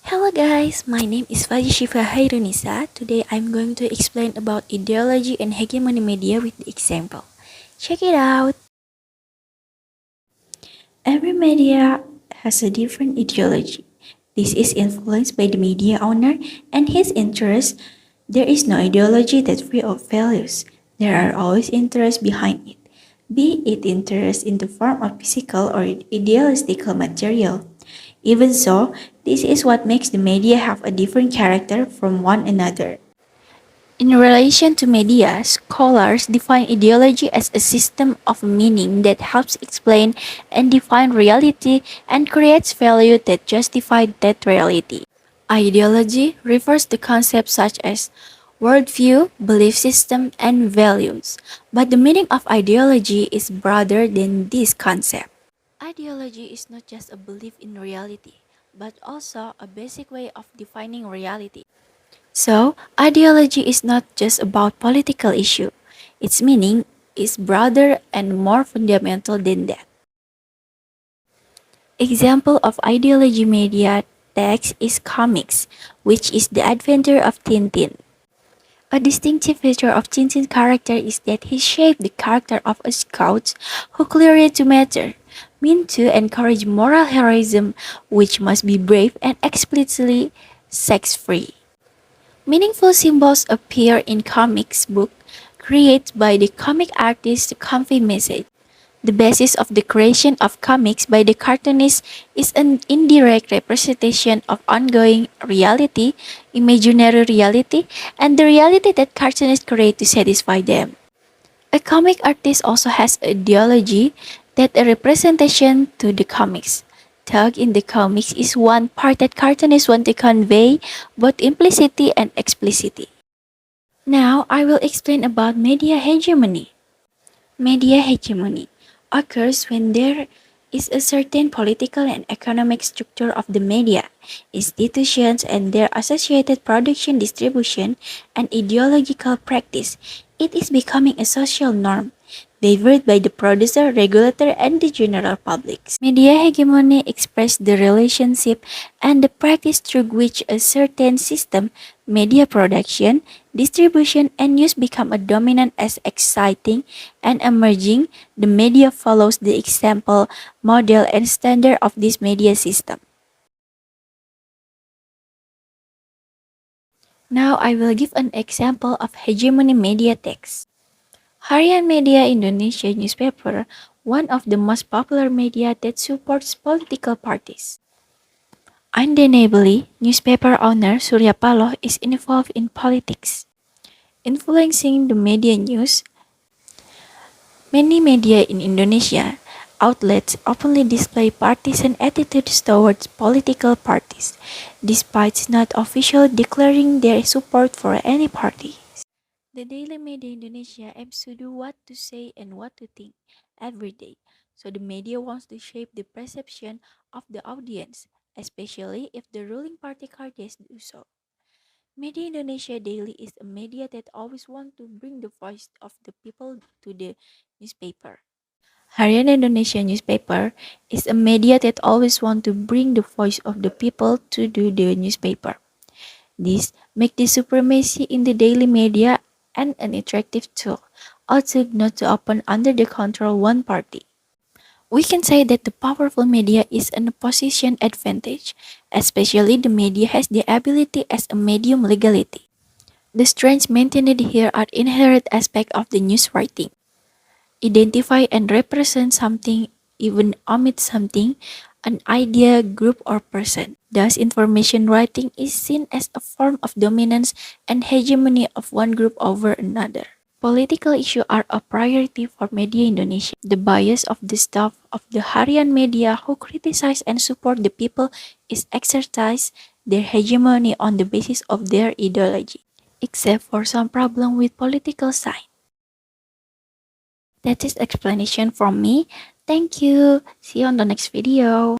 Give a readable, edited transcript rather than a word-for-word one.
Hello guys, my name is Faza Syifa K. Today I'm going to explain about ideology and hegemony media with the example. Check it out. Every media has a different ideology. This is influenced by the media owner and his interests. There is no ideology that's free of values. There are always interests behind it, be it interest in the form of physical or idealistical material. Even so, this is what makes the media have a different character from one another. In relation to media, scholars define ideology as a system of meaning that helps explain and define reality and creates value that justify that reality. Ideology refers to concepts such as worldview, belief system, and values. But the meaning of ideology is broader than this concept. Ideology is not just a belief in reality, but also a basic way of defining reality. So, ideology is not just about political issue. Its meaning is broader and more fundamental than that. Example of ideology media text is comics, which is the adventure of Tintin. A distinctive feature of Tintin's character is that he shaped the character of a scout who clearly to matter, meant to encourage moral heroism which must be brave and explicitly sex-free. Meaningful symbols appear in comics book created by the comic artist to convey message. The basis of the creation of comics by the cartoonist is an indirect representation of ongoing reality, imaginary reality, and the reality that cartoonists create to satisfy them. A comic artist also has ideology that a representation to the comics. Tag in the comics is one part that cartoonists want to convey both implicity and explicitly. Now I will explain about media hegemony. Media hegemony occurs when there is a certain political and economic structure of the media, institutions, and their associated production, distribution, and ideological practice. It is becoming a social norm, favored by the producer, regulator, and the general public. Media hegemony expresses the relationship and the practice through which a certain system, media production, distribution, and use become a dominant as exciting and emerging. The media follows the example, model, and standard of this media system. Now I will give an example of hegemony media text. Harian Media Indonesia newspaper, one of the most popular media that supports political parties. Undeniably, newspaper owner Surya Paloh is involved in politics, influencing the media news. Many media in Indonesia outlets openly display partisan attitudes towards political parties, despite not officially declaring their support for any party. The daily media Indonesia aims to do what to say and what to think every day. So the media wants to shape the perception of the audience, especially if the ruling party parties do so. Media Indonesia Daily is a media that always wants to bring the voice of the people to the newspaper. Harian Indonesia newspaper is a media that always wants to bring the voice of the people to the newspaper. This makes the supremacy in the daily media an attractive tool, also not to open under the control one party. We can say that the powerful media is an opposition advantage, especially the media has the ability as a medium legality. The strengths maintained here are inherent aspects of the news writing. Identify and represent something, even omit something, an idea, group, or person. Thus, information writing is seen as a form of dominance and hegemony of one group over another. Political issues are a priority for media Indonesia. The bias of the staff of the Harian media who criticize and support the people is exercise their hegemony on the basis of their ideology, except for some problem with political side. That is explanation from me. Thank you. See you on the next video.